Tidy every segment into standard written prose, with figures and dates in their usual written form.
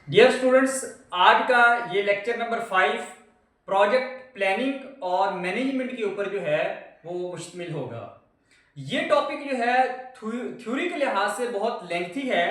Dear students, आज का ये लेक्चर नंबर 5 प्रोजेक्ट प्लानिंग और मैनेजमेंट के ऊपर जो है वो मुश्तमिल होगा। ये टॉपिक जो है थ्योरी के लिहाज से बहुत लेंथी है,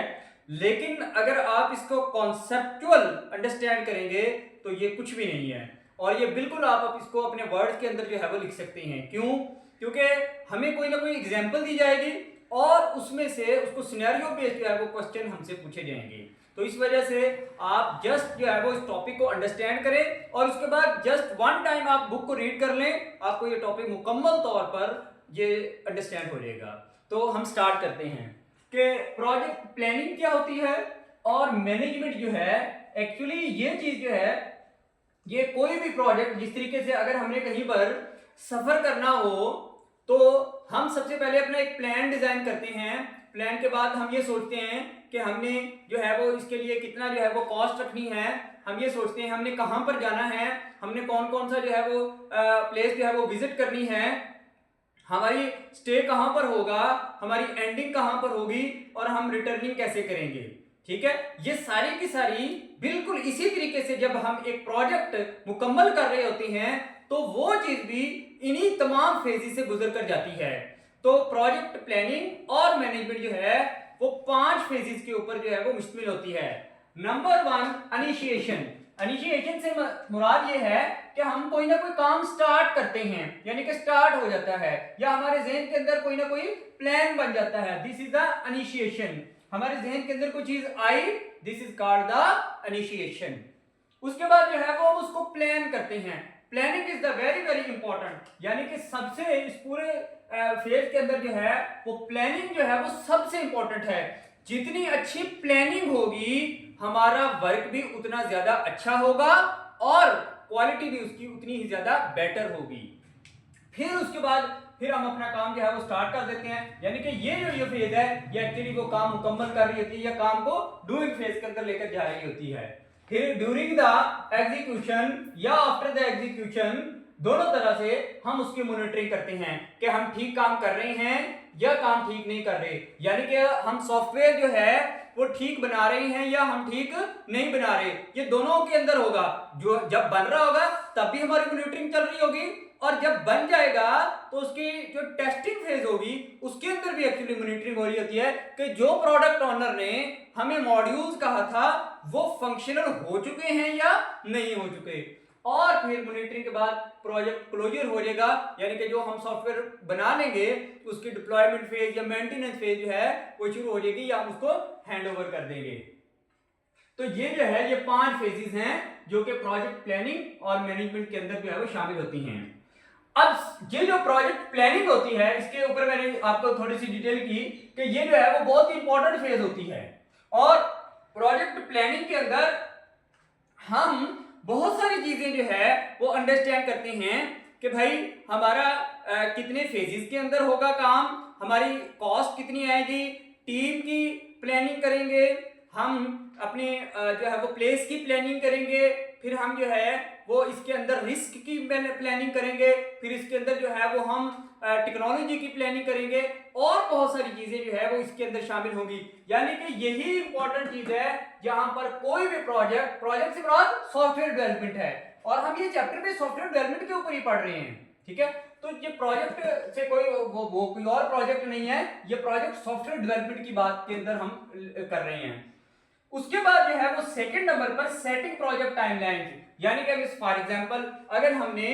लेकिन अगर आप इसको कॉन्सेप्चुअल अंडरस्टैंड करेंगे तो ये कुछ भी नहीं है। और ये बिल्कुल आप इसको अपने वर्ड्स के अंदर जो है वो लिख सकते हैं। क्यों? क्योंकि हमें कोई ना कोई एग्जाम्पल दी जाएगी और उसमें से उसको सिनेरियो बेस्ड जो है वो क्वेश्चन हमसे पूछे जाएंगे। तो इस वजह से आप जस्ट जो है वो इस टॉपिक को अंडरस्टैंड करें और उसके बाद जस्ट वन टाइम आप बुक को रीड कर लें, आपको ये टॉपिक मुकम्मल तौर पर ये अंडरस्टैंड हो जाएगा। तो हम स्टार्ट करते हैं कि प्रोजेक्ट प्लानिंग क्या होती है और मैनेजमेंट जो है। एक्चुअली ये चीज जो है, ये कोई भी प्रोजेक्ट जिस तरीके से अगर हमने कहीं पर सफर करना हो तो हम सबसे पहले अपना एक प्लान डिजाइन करते हैं। प्लान के बाद हम ये सोचते हैं कि हमने जो है वो इसके लिए कितना जो है वो कॉस्ट रखनी है। हम ये सोचते हैं हमने कहाँ पर जाना है, हमने कौन कौन सा जो है वो प्लेस जो है वो विजिट करनी है, हमारी स्टे कहाँ पर होगा, हमारी एंडिंग कहाँ पर होगी और हम रिटर्निंग कैसे करेंगे। ठीक है, ये सारी की सारी बिल्कुल इसी तरीके से जब हम एक प्रोजेक्ट मुकम्मल कर रहे होते हैं तो वो चीज भी इन्हीं तमाम फेजेस से गुजर कर जाती है। तो प्रोजेक्ट प्लानिंग और मैनेजमेंट जो है वो 5 फेजेस के ऊपर जो है वो मुश्तमिल होती है। Number 1, initiation. इनिशिएशन से मुराद ये है कि हम कोई ना कोई काम स्टार्ट करते हैं, यानी कि स्टार्ट हो जाता है या हमारे जहन के अंदर कोई ना कोई प्लान बन जाता है। This is the initiation. हमारे जहन के अंदर कोई चीज आई, this is called the initiation. उसके बाद जो है वो हम उसको प्लान करते हैं। Planning is the very very important, यानी कि सबसे इस पूरे फेज के अंदर जो है वो प्लानिंग जो है वो सबसे इंपॉर्टेंट है। जितनी अच्छी प्लानिंग होगी हमारा वर्क भी उतना ज्यादा अच्छा होगा और क्वालिटी भी उसकी उतनी ही ज्यादा बेटर होगी। फिर उसके बाद फिर हम अपना काम जो है वो स्टार्ट कर देते हैं, यानी कि ये फेज है ये एक्चुअली वो काम मुकम्मल कर रही होती है या काम को डूइंग फेज के अंदर लेकर जा रही होती है। फिर ड्यूरिंग द एग्जीक्यूशन या आफ्टर द एग्जीक्यूशन दोनों तरह से हम उसकी मॉनिटरिंग करते हैं कि हम ठीक काम कर रहे हैं या काम ठीक नहीं कर रहे, यानी कि हम सॉफ्टवेयर जो है वो ठीक बना रहे हैं या हम ठीक नहीं बना रहे। ये दोनों के अंदर होगा। जो जब बन रहा होगा तब भी हमारी मॉनिटरिंग चल रही होगी और जब बन जाएगा तो उसकी जो टेस्टिंग फेज होगी उसके अंदर भी एक्चुअली मॉनिटरिंग हो रही होती है कि जो प्रोडक्ट ओनर ने हमें मॉड्यूल्स कहा था वो फंक्शनल हो चुके हैं या नहीं हो चुके। और फिर मॉनिटरिंग के बाद प्रोजेक्ट क्लोजर हो जाएगा, यानी कि जो हम सॉफ्टवेयर बना लेंगे उसकी डिप्लॉयमेंट फेज या मेंटेनेंस फेज जो है वो शुरू हो जाएगी या हम उसको हैंड ओवर कर देंगे। तो ये जो है ये 5 फेजेस हैं जो कि प्रोजेक्ट प्लानिंग और मैनेजमेंट के अंदर जो है वो शामिल होती हैं। अब ये जो प्रोजेक्ट प्लानिंग होती है इसके ऊपर मैंने आपको थोड़ी सी डिटेल की कि ये जो है वो बहुत ही इंपॉर्टेंट फेज होती है। और प्रोजेक्ट प्लानिंग के अंदर हम बहुत सारी चीजें जो है वो अंडरस्टैंड करते हैं कि भाई हमारा कितने फेजेस के अंदर होगा काम, हमारी कॉस्ट कितनी आएगी, टीम की प्लानिंग करेंगे, हम अपने जो है वो प्लेस की प्लानिंग करेंगे, फिर हम जो है वो इसके अंदर रिस्क की प्लानिंग करेंगे, फिर इसके अंदर जो है वो हम टेक्नोलॉजी की प्लानिंग करेंगे और बहुत सारी चीजें जो है वो इसके अंदर शामिल होंगी। यानी कि यही इंपॉर्टेंट चीज है जहां पर कोई भी प्रोजेक्ट से मुराद सॉफ्टवेयर डेवलपमेंट है और हम ये चैप्टर में सॉफ्टवेयर डेवलपमेंट के ऊपर ही पढ़ रहे हैं। ठीक है, तो ये प्रोजेक्ट से कोई वो कोई और प्रोजेक्ट नहीं है, ये प्रोजेक्ट सॉफ्टवेयर डेवलपमेंट की बात के अंदर हम कर रहे हैं। उसके बाद जो है वो सेकंड नंबर पर सेटिंग प्रोजेक्ट टाइमलाइन, यानी कि फॉर एग्जांपल अगर हमने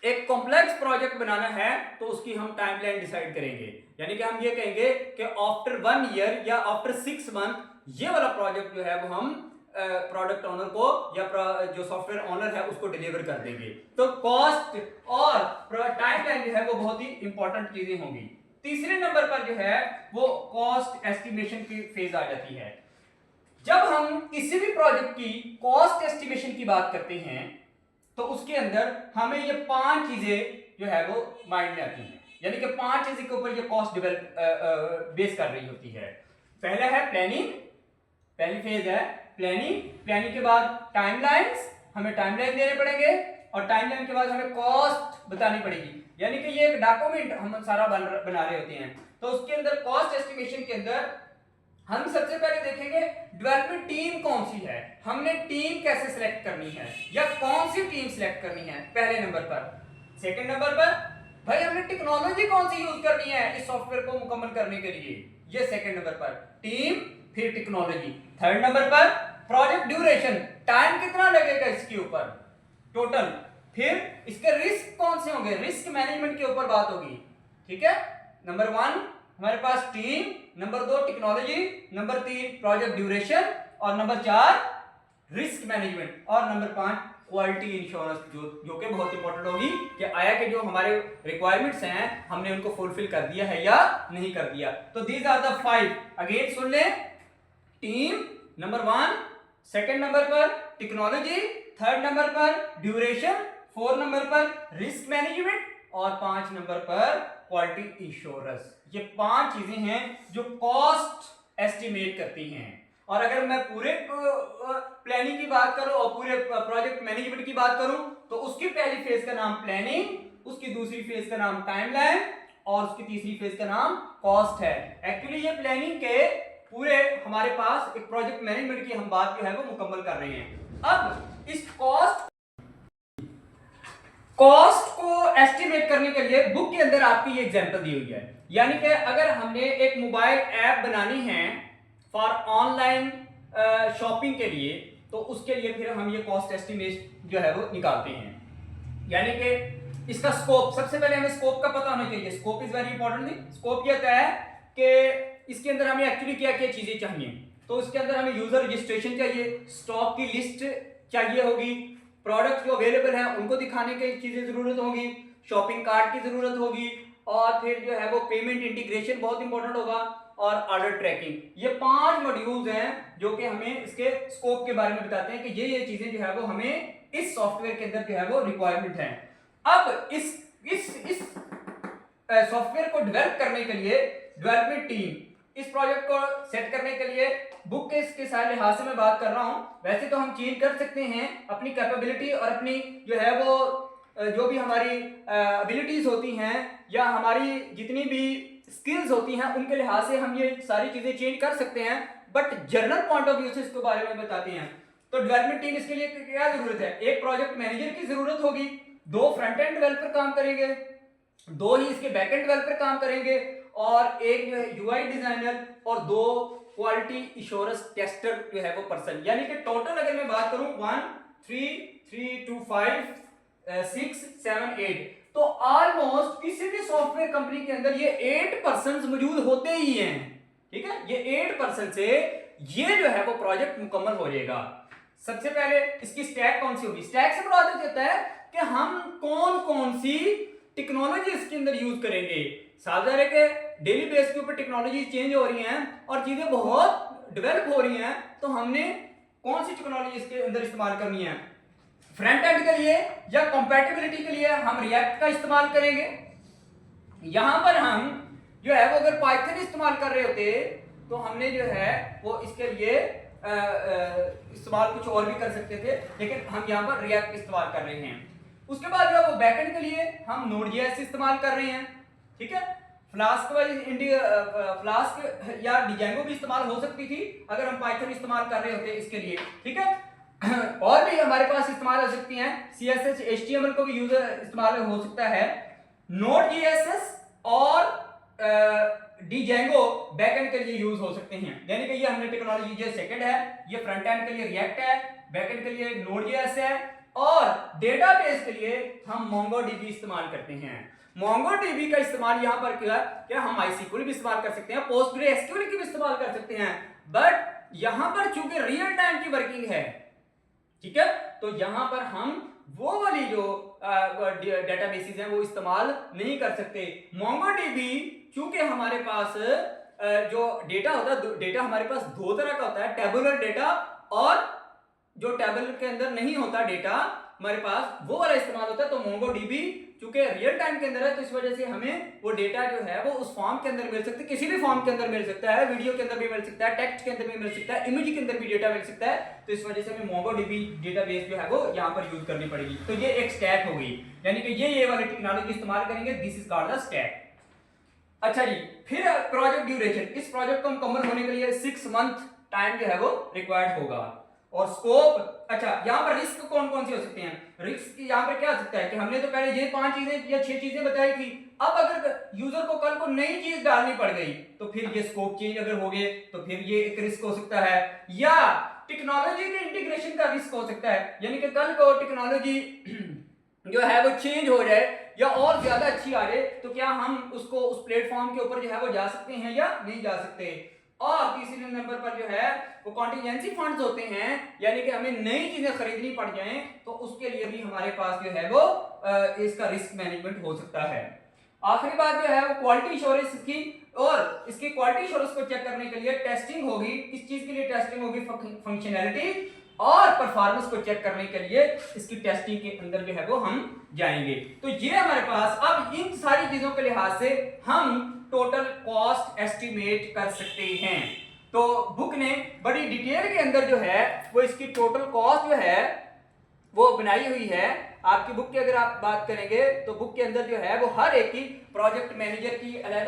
एक कॉम्प्लेक्स प्रोजेक्ट बनाना है तो उसकी हम टाइमलाइन डिसाइड करेंगे, यानी कि हम ये कहेंगे कि आफ्टर 1 ईयर या आफ्टर 6 मंथ ये वाला प्रोजेक्ट जो है वो हम प्रोडक्ट ओनर को या जो सॉफ्टवेयर ओनर है उसको डिलीवर कर देंगे। तो कॉस्ट और टाइमलाइन जो है वो बहुत ही इंपॉर्टेंट चीजें होंगी। तीसरे नंबर पर जो है वो कॉस्ट एस्टिमेशन की फेज आ जाती है। जब हम किसी भी प्रोजेक्ट की कॉस्ट एस्टिमेशन की बात करते हैं तो उसके अंदर हमें ये 5 चीजें जो है वो माइंड में आती हैं, यानी कि 5 चीजें के ऊपर ये कॉस्ट डेवलप बेस कर रही होती है। पहला है प्लानिंग, पहली फेज है प्लानिंग। प्लानिंग के बाद टाइमलाइंस, हमें टाइमलाइन देने पड़ेंगे और टाइमलाइन के बाद हमें कॉस्ट बतानी पड़ेगी, यानी कि ये एक डॉक्यूमेंट हम सारा बना रहे होते हैं। तो उसके अंदर कॉस्ट एस्टिमेशन के अंदर हम सबसे पहले देखेंगे डेवलपमेंट टीम कौन सी है, हमने टीम कैसे सिलेक्ट करनी है या कौन सी टीम सिलेक्ट करनी है पहले नंबर पर। सेकंड नंबर पर भाई हमने टेक्नोलॉजी कौन सी यूज करनी है इस सॉफ्टवेयर को मुकम्मल करने के लिए, ये सेकंड नंबर पर टीम फिर टेक्नोलॉजी। थर्ड नंबर पर प्रोजेक्ट ड्यूरेशन, टाइम कितना लगेगा इसके ऊपर टोटल, फिर इसके रिस्क कौन से होंगे, रिस्क मैनेजमेंट के ऊपर बात होगी। ठीक है, नंबर 1 हमारे पास team, number 2 technology, number 3 project duration और नंबर 4 रिस्क मैनेजमेंट और नंबर 5 क्वालिटी इंश्योरेंस, जो कि बहुत इंपॉर्टेंट होगी कि आया कि जो हमारे रिक्वायरमेंट्स हैं हमने उनको फुलफिल कर दिया है या नहीं कर दिया। तो दीज आर द 5, अगेन सुन लें, टीम नंबर 1, सेकंड नंबर पर टेक्नोलॉजी, थर्ड नंबर पर ड्यूरेशन, फोर्थ नंबर पर रिस्क मैनेजमेंट और 5 नंबर पर क्वालिटी इंश्योरेंस। ये 5 चीजें हैं जो कॉस्ट एस्टिमेट करती हैं। और अगर मैं पूरे प्लानिंग की बात करूं और पूरे प्रोजेक्ट मैनेजमेंट की बात करूं तो उसकी पहली फेज का नाम प्लानिंग, उसकी दूसरी फेज का नाम टाइमलाइन और उसकी तीसरी फेज का नाम कॉस्ट है। एक्चुअली ये प्लानिंग के पूरे हमारे पास एक प्रोजेक्ट मैनेजमेंट की हम बात जो है वो मुकम्मल कर रहे हैं। अब इस कॉस्ट को एस्टिमेट करने के लिए बुक के अंदर आपकी ये एग्जांपल दी हुई है, यानी कि अगर हमने एक मोबाइल ऐप बनानी है फॉर ऑनलाइन शॉपिंग के लिए तो उसके लिए फिर हम ये कॉस्ट एस्टिमेट जो है वो निकालते हैं। यानी कि इसका स्कोप, सबसे पहले हमें स्कोप का पता होना चाहिए, scope is very important thing. Scope ये होता है कि इसके अंदर हमें एक्चुअली क्या क्या चीजें चाहिए, तो इसके अंदर हमें यूजर रजिस्ट्रेशन चाहिए, स्टॉक की लिस्ट चाहिए होगी, प्रोडक्ट जो अवेलेबल है उनको दिखाने की चीजें जरूरत होगी, शॉपिंग कार्ट की जरूरत होगी और फिर जो है वो पेमेंट इंटीग्रेशन बहुत इंपॉर्टेंट होगा और ऑर्डर ट्रैकिंग। ये 5 मॉड्यूल्स हैं जो कि हमें इसके स्कोप के बारे में बताते हैं कि ये चीजें जो है वो हमें इस सॉफ्टवेयर के अंदर जो है वो रिक्वायरमेंट है। अब इस सॉफ्टवेयर को डेवलप करने के लिए डेवलपमेंट टीम इस प्रोजेक्ट को सेट करने के लिए बुक के इसके सारे लिहाज से मैं बात कर रहा हूं, वैसे तो हम चेंज कर सकते हैं अपनी कैपेबिलिटी और अपनी जो है वो जो भी हमारी एबिलिटीज होती हैं या हमारी जितनी भी स्किल्स होती हैं उनके लिहाज से हम ये सारी चीजें चेंज कर सकते हैं, but general point of view से इसके बारे में बताते हैं। तो डेवलपमेंट टीम इसके लिए क्या जरूरत है, एक प्रोजेक्ट मैनेजर की जरूरत होगी, 2 फ्रंट एंड डेवलपर काम करेंगे, 2 ही इसके बैक एंड डेवलपर काम करेंगे और एक जो है यूआई डिजाइनर और 2 क्वालिटी इंश्योरेंस टेस्टर जो है वो पर्सन। यानी कि टोटल अगर मैं बात करूं 1 3 3 2 5 6 7 8, तो ऑलमोस्ट किसी भी सॉफ्टवेयर कंपनी के अंदर ये 8 पर्सन मौजूद होते ही हैं। ठीक है, ये 8 पर्सन से ये जो है वो प्रोजेक्ट मुकम्मल हो जाएगा। सबसे पहले इसकी स्टैक कौन सी होगी, स्टैक से मुराद होता है कि हम कौन कौन सी टेक्नोलॉजी इसके अंदर यूज करेंगे। साझा है कि डेली बेस के ऊपर टेक्नोलॉजी चेंज हो रही हैं और चीजें बहुत डेवलप हो रही हैं, तो हमने कौन सी टेक्नोलॉजी इसके अंदर इस्तेमाल करनी है। फ्रंट एंड के लिए या कंपैटिबिलिटी के लिए हम रिएक्ट का इस्तेमाल करेंगे। यहां पर हम जो है वो अगर पाइथन इस्तेमाल कर रहे होते तो हमने जो है वो इसके लिए इस्तेमाल कुछ और भी कर सकते थे, लेकिन हम यहाँ पर रिएक्ट इस्तेमाल कर रहे हैं। उसके बाद जो है वो बैकएंड के लिए हम नोड.जेएस इस्तेमाल कर रहे हैं। ठीक है, फ्लास्क फ्लास्क या डिजेंगो भी इस्तेमाल हो सकती थी अगर हम पाइथन इस्तेमाल कर रहे होते इसके लिए। ठीक है, और भी हमारे पास इस्तेमाल हो सकती हैं, CSS HTML को भी यूजर इस्तेमाल हो सकता है, Node.js और डिजेंगो बैकएंड के लिए यूज हो सकते हैं। यानी कि ये हमने टेक्नोलॉजी जो सेकंड है, ये फ्रंट एंड के लिए रिएक्ट है, बैकएंड के लिए Node.js है और डेटाबेस के लिए हम MongoDB इस्तेमाल करते हैं। MongoDB का इस्तेमाल यहाँ पर क्या हम MySQL भी इस्तेमाल कर सकते हैं, PostgreSQL की भी इस्तेमाल कर सकते हैं, बट यहाँ पर चूंकि रियल टाइम की वर्किंग है, ठीक है, तो यहां पर हम वो वाली जो डेटाबेसेस हैं वो इस्तेमाल नहीं कर सकते। MongoDB चूंकि हमारे पास जो डेटा होता है, डेटा हमारे पास 2 तरह का होता है, टेबुलर डेटा और जो टेबल के अंदर नहीं होता डेटा हमारे पास, वो वाला इस्तेमाल होता है। तो MongoDB चूंकि रियल टाइम के अंदर है तो इस वजह से हमें वो डेटा जो है वो उस फॉर्म के अंदर मिल सकता है, किसी भी फॉर्म के अंदर मिल सकता है, वीडियो के अंदर भी मिल सकता है, टेक्स्ट के अंदर भी मिल सकता है, इमेज के अंदर भी डेटा मिल सकता है। तो इस वजह से हमें MongoDB डेटाबेस जो है वो यहाँ पर यूज करनी पड़ेगी। तो ये एक स्टैक हो गई, यानी कि ये वाली टेक्नोलॉजी इस्तेमाल करेंगे, this is called the stack. अच्छा जी, फिर प्रोजेक्ट ड्यूरेशन, इस प्रोजेक्ट को मुकम्मल होने के लिए 6 मंथ टाइम जो है वो रिक्वायर्ड होगा। और स्कोप, अच्छा यहाँ पर रिस्क कौन कौन से हो सकते हैं? रिस्क यहाँ पर क्या हो सकता है कि हमने तो पहले ये 5 चीजें या 6 चीजें बताई थी, अब अगर यूजर को कल को नई चीज डालनी पड़ गई तो फिर ये स्कोप चेंज अगर हो गए तो फिर ये एक रिस्क हो सकता है, या टेक्नोलॉजी के इंटीग्रेशन का रिस्क हो सकता है, यानी कि कल को टेक्नोलॉजी जो है वो चेंज हो जाए या और ज्यादा अच्छी आ जाए तो क्या हम उसको उस प्लेटफॉर्म के ऊपर जो है वो जा सकते हैं या नहीं जा सकते। और तीसरे नंबर पर जो है वो कॉन्टिजेंसी फंड्स होते हैं, यानी कि हमें नई चीजें खरीदनी पड़ जाएं तो उसके लिए भी हमारे पास जो है वो इसका रिस्क मैनेजमेंट हो सकता है। आखिरी बात जो है वो क्वालिटी इंश्योरेंस की, और इसकी क्वालिटी इंश्योरेंस को चेक करने के लिए टेस्टिंग होगी। इस चीज के लिए टेस्टिंग होगी फंक्शनैलिटी और परफॉर्मेंस को चेक करने के लिए इसकी टेस्टिंग के अंदर जो है वो हम जाएंगे। तो ये हमारे पास अब इन सारी चीजों के लिहाज से हम टोटल कॉस्ट एस्टिमेट कर सकते हैं। तो बुक ने बड़ी डिटेल के अंदर जो है वो इसकी टोटल कॉस्ट जो है वो बनाई हुई है। आपकी बुक की अगर आप बात करेंगे तो बुक के अंदर जो है वो हर एक की प्रोजेक्ट मैनेजर की अलग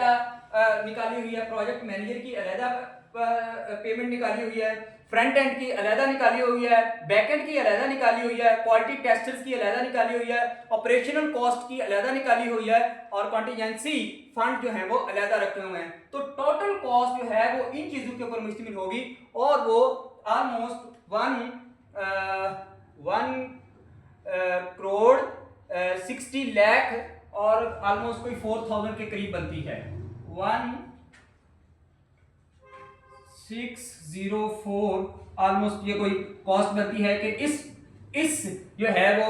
निकाली हुई है, प्रोजेक्ट मैनेजर की अलग पेमेंट निकाली हुई है, फ्रंट एंड की अलग निकाली हुई है, बैक एंड की अलग निकाली हुई है, क्वालिटी टेस्टर्स की अलग निकाली हुई है, ऑपरेशनल कॉस्ट की अलग निकाली हुई है, और कॉन्टिजेंसी फंड जो है वो अलग रखे हुए हैं। तो टोटल कॉस्ट जो है वो इन चीजों के ऊपर मुश्तमिल होगी और वो ऑलमोस्ट 1 करोड़ 60 लाख और ऑलमोस्ट कोई 4000 के करीब बनती है। 1604 ऑलमोस्ट ये कोई कॉस्ट बनती है कि इस जो है वो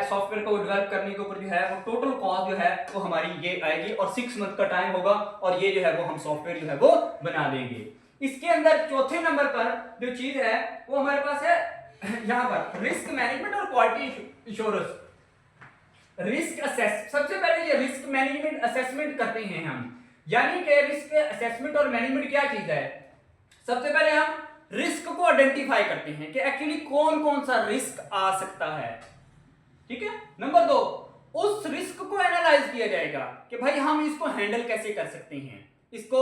सॉफ्टवेयर को डेवलप करने के ऊपर जो है वो टोटल कॉस्ट जो है वो हमारी ये आएगी, और 6 मंथ का टाइम होगा और ये जो है वो हम सॉफ्टवेयर जो है वो बना देंगे। इसके अंदर चौथे नंबर पर जो चीज है वो हमारे पास है यहाँ पर रिस्क मैनेजमेंट और क्वालिटी इंश्योरेंस। रिस्क असेस, सबसे पहले ये रिस्क मैनेजमेंट असेसमेंट करते हैं हम, यानी कि रिस्क असेसमेंट और मैनेजमेंट क्या चीज है। सबसे पहले हम रिस्क को आइडेंटिफाई करते हैं कि एक्चुअली कौन कौन सा रिस्क आ सकता है, ठीक है। नंबर 2, उस रिस्क को एनालाइज किया जाएगा कि भाई हम इसको हैंडल कैसे कर सकते हैं, इसको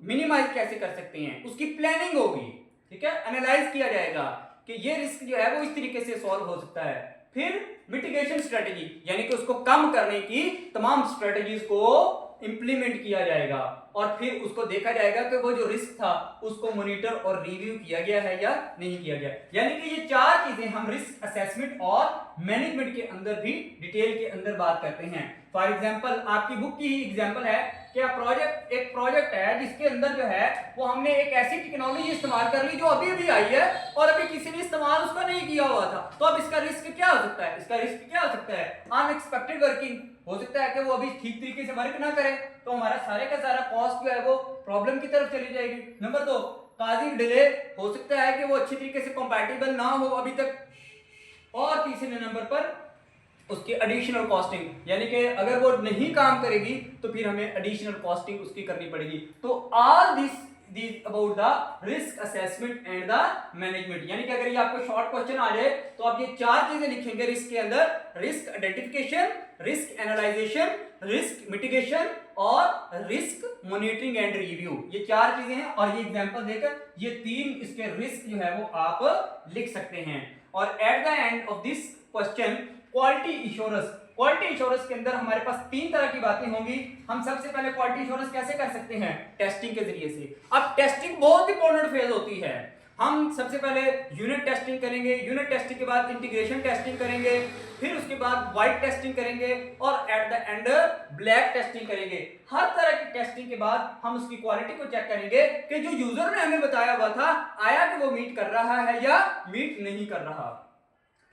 मिनिमाइज कैसे कर सकते हैं, उसकी प्लानिंग होगी, ठीक है। एनालाइज किया जाएगा कि ये रिस्क जो है वो इस तरीके से सॉल्व हो सकता है। फिर मिटिगेशन स्ट्रेटेजी, यानी कि उसको कम करने की तमाम स्ट्रेटेजीज को इंप्लीमेंट किया जाएगा, और फिर उसको देखा जाएगा कि वो जो रिस्क था उसको मॉनिटर और रिव्यू किया गया है या नहीं किया गया। यानी कि ये 4 चीजें हम रिस्क असेसमेंट और मैनेजमेंट के अंदर भी डिटेल के अंदर बात करते हैं। फॉर एग्जांपल आपकी बुक की ही एग्जांपल है कि एक प्रोजेक्ट है जिसके अंदर जो है वो हमने एक ऐसी टेक्नोलॉजी इस्तेमाल कर ली जो अभी अभी आई है और अभी किसी ने इस्तेमाल उसका नहीं किया हुआ था। तो अब इसका रिस्क क्या हो सकता है? इसका रिस्क क्या हो सकता है? अनएक्सपेक्टेड वर्किंग हो सकता है कि वो अभी ठीक तरीके से वर्क ना करे, तो हमारा सारे का सारा कॉस्ट जो है वो प्रॉब्लम की तरफ चली जाएगी। नंबर 2, काजिंग डिले, हो सकता है कि वो अच्छी तरीके से कंपैटिबल ना हो अभी तक। और तीसरे नंबर पर उसकी एडिशनल कॉस्टिंग, यानी कि अगर वो नहीं काम करेगी तो फिर हमें एडिशनल कॉस्टिंग उसकी करनी पड़ेगी। तो all this about the risk assessment and the management, यानी कि अगर ये आपको शॉर्ट क्वेश्चन आ जाए तो आप ये 4 चीजें लिखेंगे रिस्क के अंदर: risk identification, risk analysation, risk mitigation और रिस्क मॉनिटरिंग एंड रिव्यू। ये 4 चीजें हैं और ये एग्जांपल देकर ये 3 इसके रिस्क जो है वो आप लिख सकते हैं। और at the end of this question quality insurance, quality insurance के अंदर हमारे पास 3 तरह की बातें होंगी। हम सबसे पहले क्वालिटी इंश्योरेंस कैसे कर सकते हैं? टेस्टिंग के जरिए से। अब टेस्टिंग बहुत इंपॉर्टेंट फेज होती है। हम सबसे पहले यूनिट टेस्टिंग करेंगे, यूनिट टेस्टिंग के बाद इंटीग्रेशन टेस्टिंग करेंगे, फिर उसके बाद व्हाइट टेस्टिंग करेंगे और at the end black testing करेंगे। हर तरह की टेस्टिंग के बाद हम उसकी क्वालिटी को चेक करेंगे कि जो यूजर ने हमें बताया हुआ था आया कि वो मीट कर रहा है या मीट नहीं कर रहा।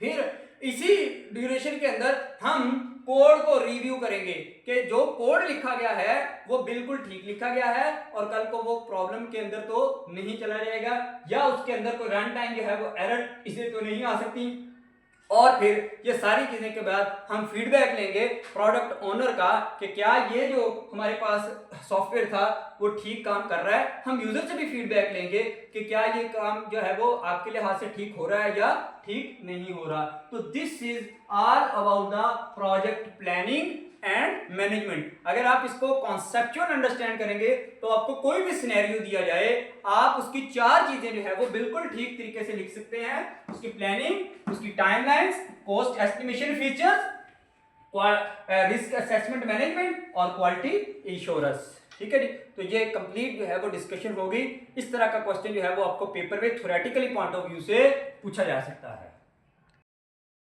फिर इसी ड्यूरेशन के अंदर हम कोड को रिव्यू करेंगे कि जो कोड लिखा गया है वो बिल्कुल ठीक लिखा गया है और कल को वो प्रॉब्लम के अंदर तो नहीं चला जाएगा या उसके अंदर कोई रन टाइम जो है वो एरर इसे तो नहीं आ सकती। और फिर ये सारी चीजें के बाद हम फीडबैक लेंगे प्रोडक्ट ओनर का कि क्या ये जो हमारे पास सॉफ्टवेयर था वो ठीक काम कर रहा है। हम यूजर से भी फीडबैक लेंगे कि क्या ये काम जो है वो आपके लिहाज से ठीक हो रहा है या ठीक नहीं हो रहा। तो this is all about the project planning and management. अगर आप इसको कॉन्सेप्चुअल अंडरस्टैंड करेंगे तो आपको कोई भी सिनेरियो दिया जाए, आप उसकी 4 चीजें जो है वो बिल्कुल ठीक तरीके से लिख सकते हैं। उसकी प्लानिंग, उसकी timelines, cost estimation features, risk assessment management और क्वालिटी इंश्योरेंस। ठीक है जी। तो ये कंप्लीट जो है वो डिस्कशन होगी। इस तरह का क्वेश्चन जो है वो आपको पेपर में थ्योरेटिकली पॉइंट ऑफ व्यू से पूछा जा सकता है।